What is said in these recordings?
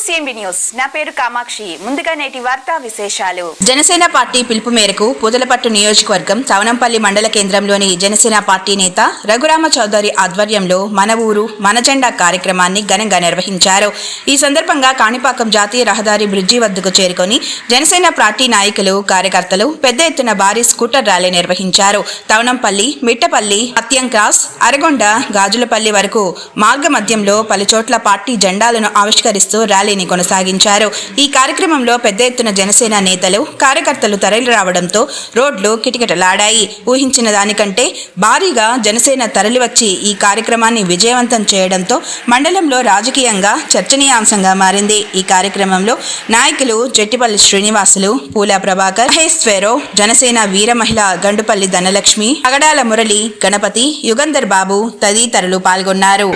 CMB news. నా పేరు కామాక్షి. ముందుగా నేటి వార్తా విశేషాలు. జనసేన పార్టీ పిలుపు మేరకు పూదలపట్టు నియోజకవర్గం చవనంపల్లి మండల కేంద్రంలోని జనసేన పార్టీ నేత రఘురామ చౌదరి ఆధ్వర్యంలో మన ఊరు మన జెండా కార్యక్రమాన్ని ఘనంగా నిర్వహించారు. ఈ సందర్భంగా కాణిపాకం జాతీయ రహదారి బ్రిడ్జి వద్దకు చేరుకొని జనసేన పార్టీ నాయకులు కార్యకర్తలు పెద్ద ఎత్తున భారీ స్కూటర్ ర్యాలీ నిర్వహించారు. చవనంపల్లి, మిట్టపల్లి, అత్యం క్రాస్, అరగొండ, గాజులపల్లి వరకు మార్గ మధ్యంలో పలుచోట్ల పార్టీ జెండాలను ఆవిష్కరిస్తూ ర్యాలీని కొనసాగించారు. ఈ కార్యక్రమంలో పెద్ద ఎత్తున జనసేన నేతలు కార్యకర్తలు తరలి రావడంతో రోడ్లు కిటకిటలాడాయి. ఊహించిన దానికంటే భారీగా జనసేన తరలివచ్చి ఈ కార్యక్రమాన్ని విజయవంతం చేయడంతో మండలంలో రాజకీయంగా చర్చనీయాంశంగా మారింది. ఈ కార్యక్రమంలో నాయకులు జట్టిపల్లి శ్రీనివాసులు, పూల ప్రభాకర్, మహేశ్వరో, జనసేన వీర మహిళ గండుపల్లి ధనలక్ష్మి, అగడాల మురళి, గణపతి, యుగంధర్ బాబు తదితరులు పాల్గొన్నారు.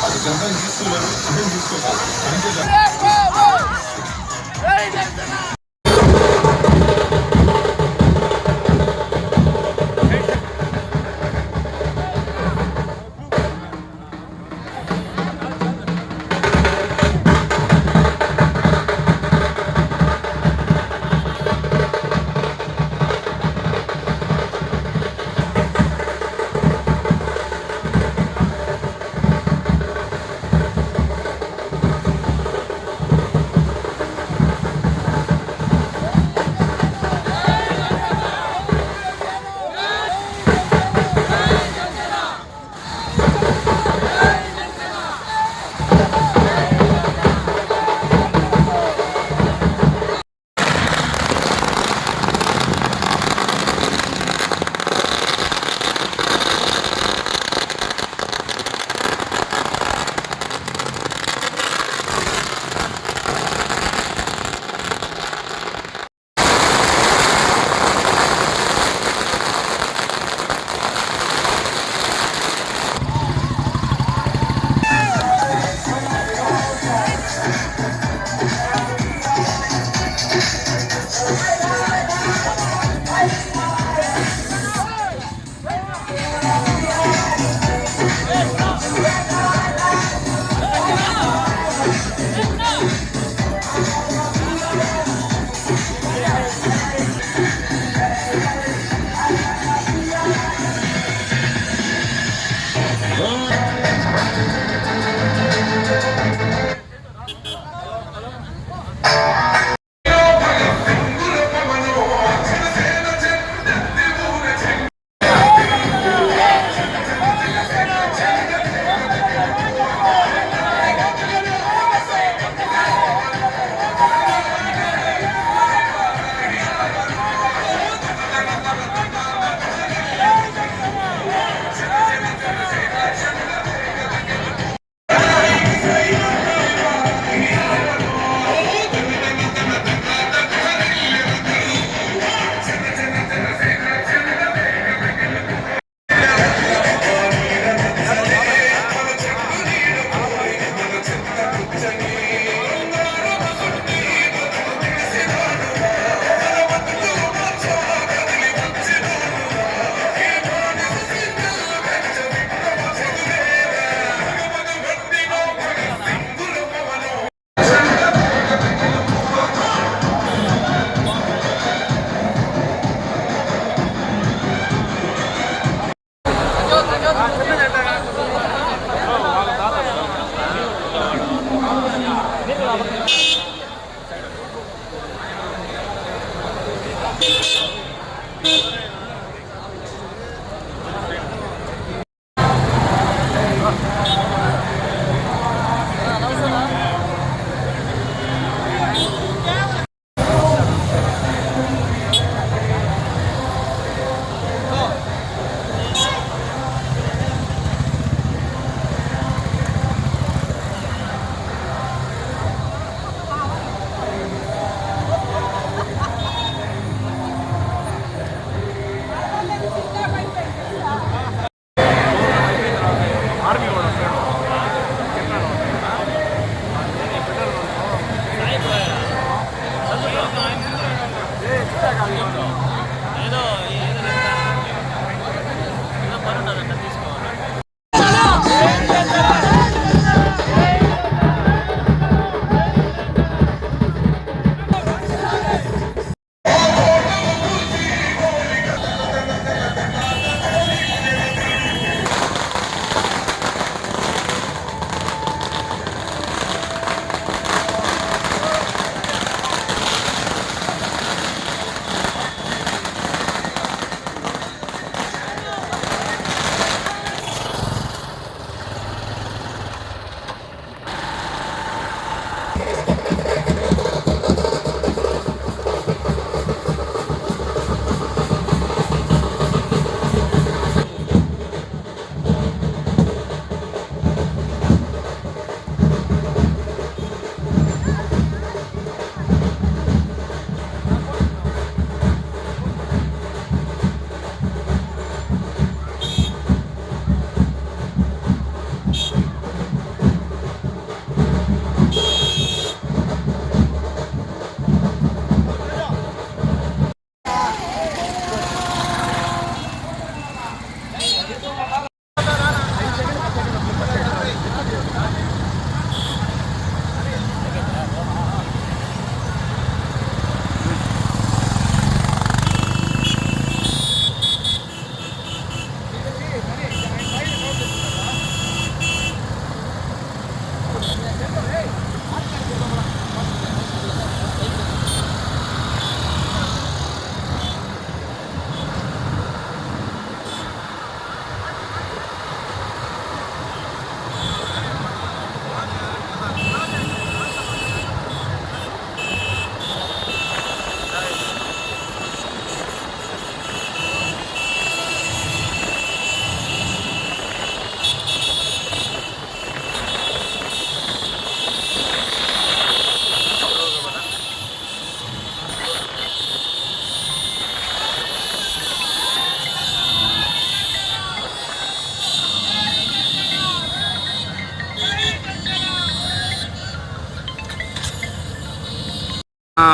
అది జనరల్ తీసుకున్నారు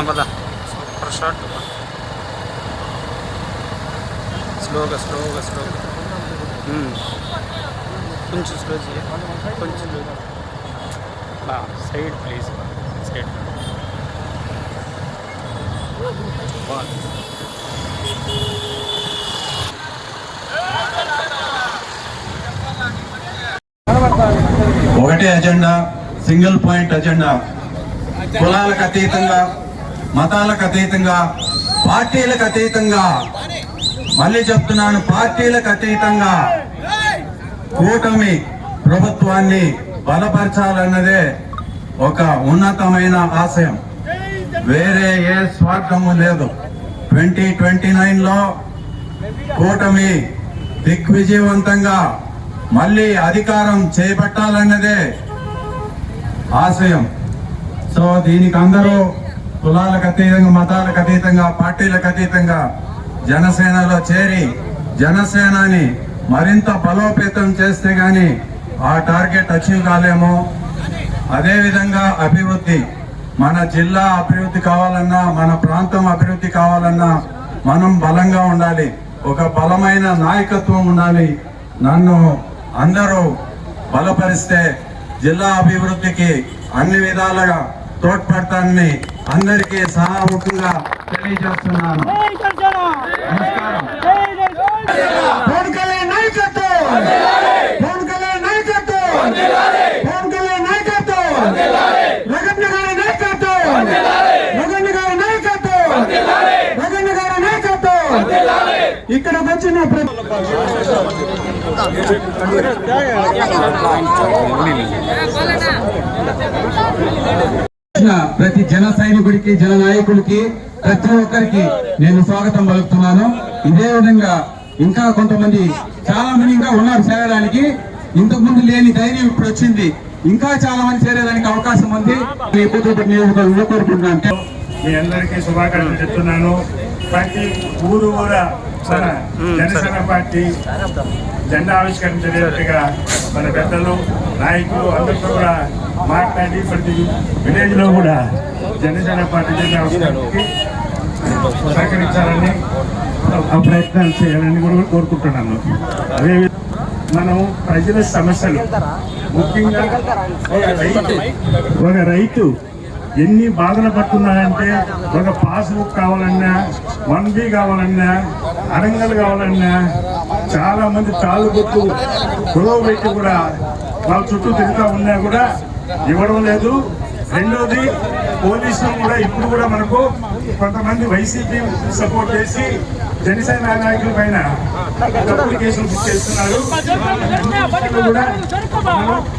పద సూపర్ షాట్ స్లోగా స్లోగా స్లోగా కొంచెం స్లో చేయ కొంచెం స్లో సైడ్ ప్లీజ్ సైడ్ ఒకటే అజెండా, సింగిల్ పాయింట్ అజెండా. కులాలకు అతీతంగా, మతాలకు అతీతంగా, పార్టీలకు అతీతంగా, మళ్ళీ చెప్తున్నాను, పార్టీలకు అతీతంగా కూటమి ప్రభుత్వాన్ని బలపరచాలన్నదే ఒక ఉన్నతమైన ఆశయం. వేరే ఏ స్వార్థము లేదు. 2029లో కూటమి దిగ్విజయవంతంగా మళ్ళీ అధికారం చేపట్టాలన్నదే ఆశయం. సో దీనికి అందరూ కులాలకు అతీతంగా, మతాలకు అతీతంగా, పార్టీలకు అతీతంగా జనసేనలో చేరి జనసేనని మరింత బలోపేతం చేస్తే గాని ఆ టార్గెట్ అచీవ్ కాలేమో. అదేవిధంగా అభివృద్ధి, మన జిల్లా అభివృద్ధి కావాలన్నా, మన ప్రాంతం అభివృద్ధి కావాలన్నా మనం బలంగా ఉండాలి. ఒక బలమైన నాయకత్వం ఉండాలి. నన్ను అందరూ బలపరిస్తే జిల్లా అభివృద్ధికి అన్ని విధాలుగా తోడ్పడతానని అందరికీ సహాముఖంగా తెలియజేస్తున్నాను. నమస్కారం. పవన్ కళ్యాణ్ నాయకత్వం, పవన్ కళ్యాణ్ నాయకత్వం, పవన్ కళ్యాణ్ నాయకత్వం, రగన్న గారి నాయకత్వం, రగన్న గారి నాయకత్వం, రగన్న గారి నాయకత్వం. ఇక్కడికి వచ్చిన ప్రతి జన సైనికుడికి, జన నాయకుడికి, ప్రతి ఒక్కరికి నేను స్వాగతం పలుకుతున్నాను. ఇదే విధంగా ఇంకా కొంతమంది చాలా మంది ఇంకా ఉన్నారు చేరడానికి. ఇంతకు ముందు లేని ధైర్యం ఇప్పుడు వచ్చింది. ఇంకా చాలా మంది చేరేదానికి అవకాశం ఉంది. కోరుకుంటున్నాను. మీ అందరికీ శుభాకాంక్షలు చెప్తున్నాను. ప్రతి ఊరు మన జనసేన పార్టీ జెండా ఆవిష్కరించేట్టుగా మన పెద్దలు, నాయకులు అందరితో కూడా మాట్లాడి ప్రతి విలేజ్ లో కూడా జనసేన పార్టీ జెండా ఆవిష్కరణకి సహకరించాలని, ఆ ప్రయత్నాలు చేయాలని కూడా కోరుకుంటున్నాను. అదేవిధంగా మనం ప్రజల సమస్యలు, ముఖ్యంగా ఒక రైతు ఎన్ని బాధలు పడుతున్నారంటే, ఒక పాస్బుక్ కావాలన్నా, 1B కావాలన్నా, అడంగలు కావాలన్నా చాలా మంది తాళ్ళు కొట్టు గొడవ పెట్టి కూడా వాళ్ళ చుట్టూ తిరుగుతూ ఉన్నా కూడా ఇవ్వడం లేదు. రెండోది, పోలీసులు కూడా ఇప్పుడు కూడా మనకు కొంతమంది వైసీపీ సపోర్ట్ చేసి జనసేన నాయకుల పైన తప్పుడు కేసులు బుక్ చేస్తున్నారు. కూడా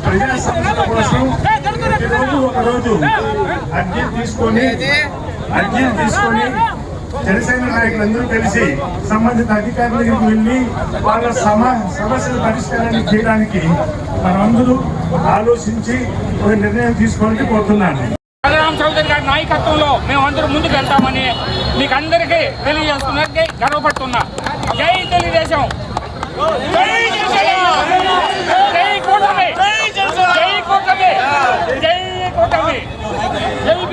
ప్రజా సమస్యల కోసం ప్రతిరోజు ఒకరోజు అర్జీలు తీసుకొని జనసేన నాయకులందరూ కలిసి సంబంధిత అధికారుల దగ్గరికి వెళ్ళి వాళ్ళ సమస్యల పరిష్కారాన్ని చేయడానికి మనమందరూ ఆలోచించి ఒక నిర్ణయం తీసుకోవాలని కోరుతున్నాను. బలరాం చౌదరి గారి నాయకత్వంలో మేమందరూ ముందుకు వెళ్తామని మీకు అందరికీ తెలియజేస్తున్నది గర్వపడుతున్నా. జై తెలుగుదేశం, జై కూటమి, జై కూటమి, జై కూటమి, జై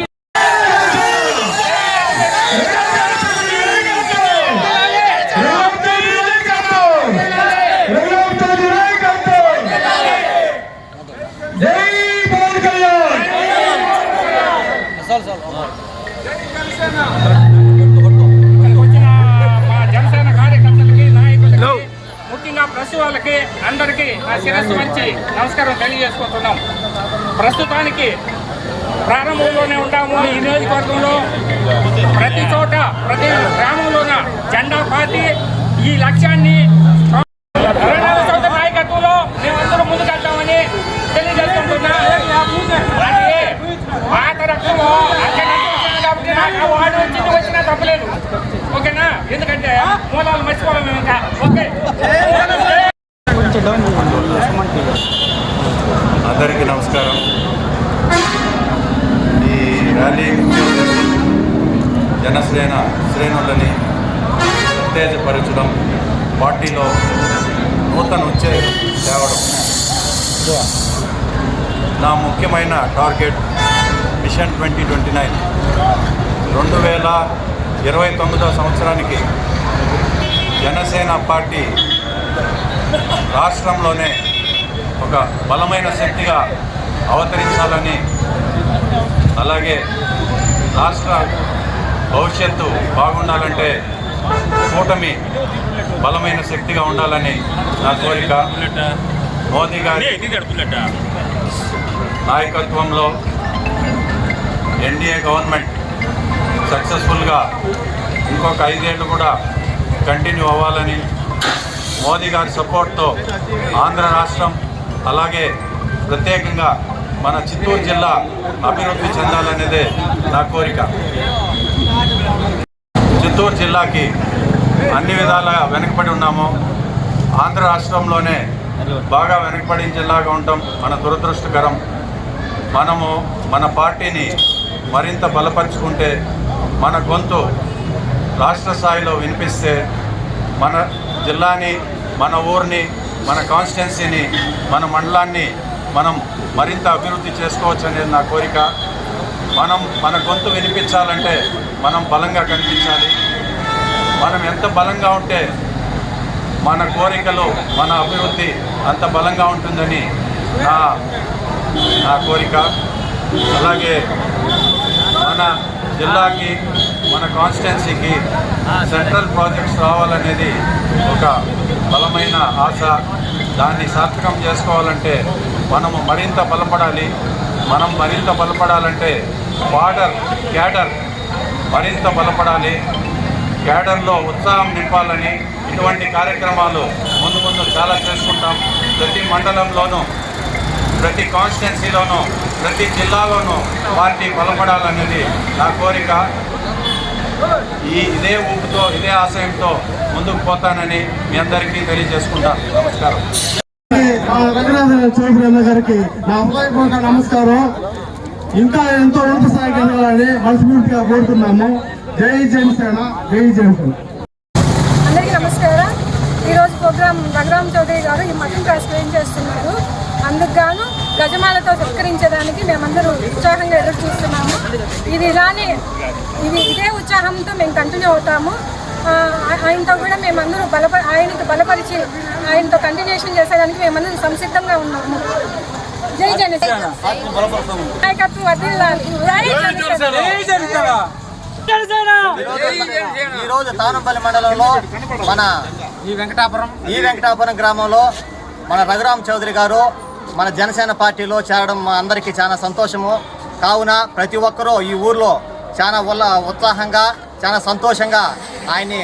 వచ్చిన మా జనసేన కార్యకర్తలకి, నాయకులకి, ముఖ్యంగా ప్రెస్ వాళ్ళకి అందరికీ నా శిరస్సు వంచి నమస్కారం తెలియజేసుకుంటున్నాం. ప్రస్తుతానికి ప్రారంభంలోనే ఉంటాము. ఈ నియోజకవర్గంలో ప్రతి చోట, ప్రతి గ్రామంలోన జెండా పార్టీ ఈ లక్ష్యాన్ని బలరామ చౌదరి నాయకత్వంలో మేమందరూ ముందుకెళ్తామని తెలియజేసుకుంటున్నా. అది పాత రకంలో కాబట్టి నాకు వాడు వచ్చినా తప్పలేదు. ఓకేనా? ఎందుకంటే మూలాలు మర్చిపోవాలి మేము ఇంకా. ఓకే, అందరికీ నమస్కారం. ఈ ర్యాలీ జనసేన శ్రేణులని ఉత్తేజపరచడం, పార్టీలో నూతన తేవడం నా ముఖ్యమైన టార్గెట్. మిషన్ 2029 2029 సంవత్సరానికి జనసేన పార్టీ రాష్ట్రంలోనే ఒక బలమైన శక్తిగా అవతరించాలని, అలాగే రాష్ట్ర భవిష్యత్తు బాగుండాలంటే కూటమి బలమైన శక్తిగా ఉండాలని నా కోరిక. మోదీ గారి నాయకత్వంలో ఎన్డీఏ గవర్నమెంట్ సక్సెస్ఫుల్గా ఇంకొక 5 ఏళ్ళు కూడా కంటిన్యూ అవ్వాలని, మోదీ గారి సపోర్ట్తో ఆంధ్ర రాష్ట్రం అలాగే ప్రత్యేకంగా మన చిత్తూరు జిల్లా అభివృద్ధి చెందాలనేదే నా కోరిక. చిత్తూరు జిల్లాకి అన్ని విధాలుగా వెనుకబడి ఉన్నాము. ఆంధ్ర రాష్ట్రంలోనే బాగా వెనుకబడిన జిల్లాగా ఉండటం మన దురదృష్టకరం. మనము మన పార్టీని మరింత బలపరుచుకుంటే, మన గొంతు రాష్ట్ర స్థాయిలో వినిపిస్తే మన జిల్లాని, మన ఊరిని, మన కాన్స్టిట్యున్సీని, మన మండలాన్ని మనం మరింత అభివృద్ధి చేసుకోవచ్చు అనేది నా కోరిక. మన గొంతు వినిపించాలంటే మనం బలంగా కనిపించాలి. మనం ఎంత బలంగా ఉంటే మన కోరికలు, మన అభివృద్ధి అంత బలంగా ఉంటుందని నా కోరిక. అలాగే మన జిల్లాకి, మన కాన్స్టిట్యున్సీకి సెంట్రల్ ప్రాజెక్ట్స్ రావాలనేది ఒక బలమైన ఆశ. దాన్ని సార్థకం చేసుకోవాలంటే మనము మరింత బలపడాలి. మనం మరింత బలపడాలంటే క్యాడర్ మరింత బలపడాలి. క్యాడర్లో ఉత్సాహం నింపాలని ఇటువంటి కార్యక్రమాలు ముందు చాలా చేసుకుంటాం. ప్రతి మండలంలోనూ, ప్రతి కాన్స్టిట్యున్సీలోనూ, ప్రతి జిల్లాలోనూ పార్టీ బలపడాలనేది నా కోరిక. ఇదే ఊపుతో, ఇదే ఆశయంతో ముందుకు పోతానని మీ అందరికీ తెలియజేసుకుంటాను. నమస్కారం. రంగనాథన్ చౌదరి గారికి నా హృదయపూర్వక నమస్కారం. ఇంకా ఎంతో ఉన్నత స్థాయికి వెళ్ళాలని మనస్ఫూర్తిగా కోరుతున్నాము. జై జనసేన, జై జనసేన. అందరికీ నమస్కారం. ఈరోజు ప్రోగ్రాం రఘురామ చౌదరి గారు ఈ మతం ట్రాన్స్ఫర్ చేస్తున్నారు. అందుకు గాను గజమాలతో సత్కరించడానికి మేమందరూ ఉత్సాహంగా ఎదురు చూస్తున్నాము. ఇదే ఉత్సాహంతో మేము కంటిన్యూ అవుతాము. ఆయనతో కూడా మేమందరూ ఆయనతో బలపరిచి ఆయనతో కంటిన్యూషన్ చేసేదానికి మేమందరూ సంసిద్ధంగా ఉన్నాము. జై జనసేన. నాయకత్వం వర్ధిల్లాలి. ఈ రోజు తానంపల్లి మండలంలో మన ఈ వెంకటాపురం గ్రామంలో మన రఘురామ చౌదరి గారు మన జనసేన పార్టీలో చేరడం మా అందరికీ చాలా సంతోషము. కావున ప్రతి ఒక్కరూ ఈ ఊర్లో చాలా ఉత్సాహంగా, చాలా సంతోషంగా ఆయన్ని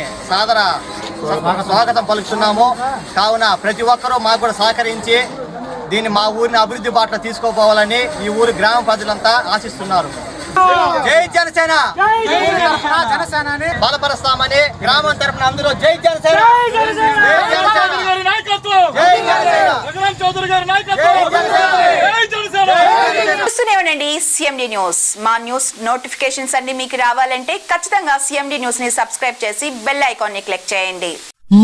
స్వాగతం పలుకుతున్నాము. కావున ప్రతి ఒక్కరూ మాకు కూడా సహకరించి దీన్ని మా ఊరిని అభివృద్ధి బాటలో తీసుకోపోవాలని ఈ ఊరి గ్రామ ప్రజలంతా ఆశిస్తున్నారు. జై జనసేన. జనసేనని బలపరుస్తామని గ్రామం తరపున అందరూ జై జనసేన. చూస్తూనే ఉండండి CMD న్యూస్. మా న్యూస్ నోటిఫికేషన్స్ అన్ని మీకు రావాలంటే ఖచ్చితంగా CMD న్యూస్ ని సబ్స్క్రైబ్ చేసి బెల్ ఐకాన్ ని క్లిక్ చేయండి.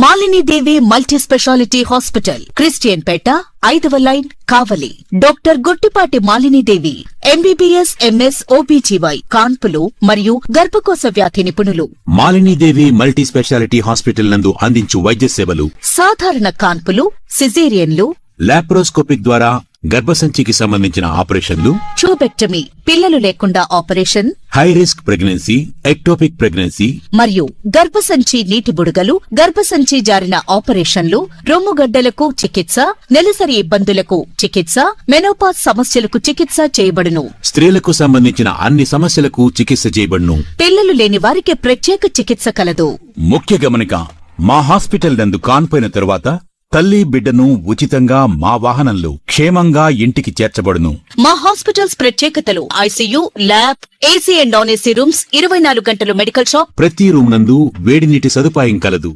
మాలిని దేవి మల్టీ స్పెషాలిటీ హాస్పిటల్, క్రిస్టియన్ పేట, 5వ లైన్, కావలి. డాక్టర్ గుట్టిపాటి మాలిని దేవి MBBS MS OBGY కాన్పులు మరియు గర్భకోశ వ్యాధి నిపుణులు. మాలిని దేవి మల్టీ స్పెషాలిటీ హాస్పిటల్ నందు అందించు వైద్య సేవలు: సాధారణ కాన్పులు, సిజేరియన్లు, లాప్రోస్కోపిక్ ద్వారా గర్భసంచికి సంబంధించిన ఆపరేషన్లు, ట్యూబెక్టమీ, పిల్లలు లేకుండా operation, high risk pregnancy, ectopic pregnancy మరియు గర్భసంచి నీటి బుడగలు, గర్భసంచి జారిన ఆపరేషన్లు, రొమ్ముగడ్డలకు చికిత్స, నెలసరి ఇబ్బందులకు చికిత్స, మెనోపాజ్ సమస్యలకు చికిత్స చేయబడును. స్త్రీలకు సంబంధించిన అన్ని సమస్యలకు చికిత్స చేయబడును. పిల్లలు లేని వారికి ప్రత్యేక చికిత్స కలదు. ముఖ్య గమనిక: మా హాస్పిటల్ నందు కాన్పోయిన తరువాత తల్లి బిడ్డను ఉచితంగా మా వాహనంలో క్షేమంగా ఇంటికి చేర్చబడును. మా హాస్పిటల్స్ ప్రత్యేకతలు: ICU, lab, AC and non AC rooms, 24 గంటలు మెడికల్ షాప్, ప్రతి రూమ్ నందు వేడి నీటి సదుపాయం కలదు.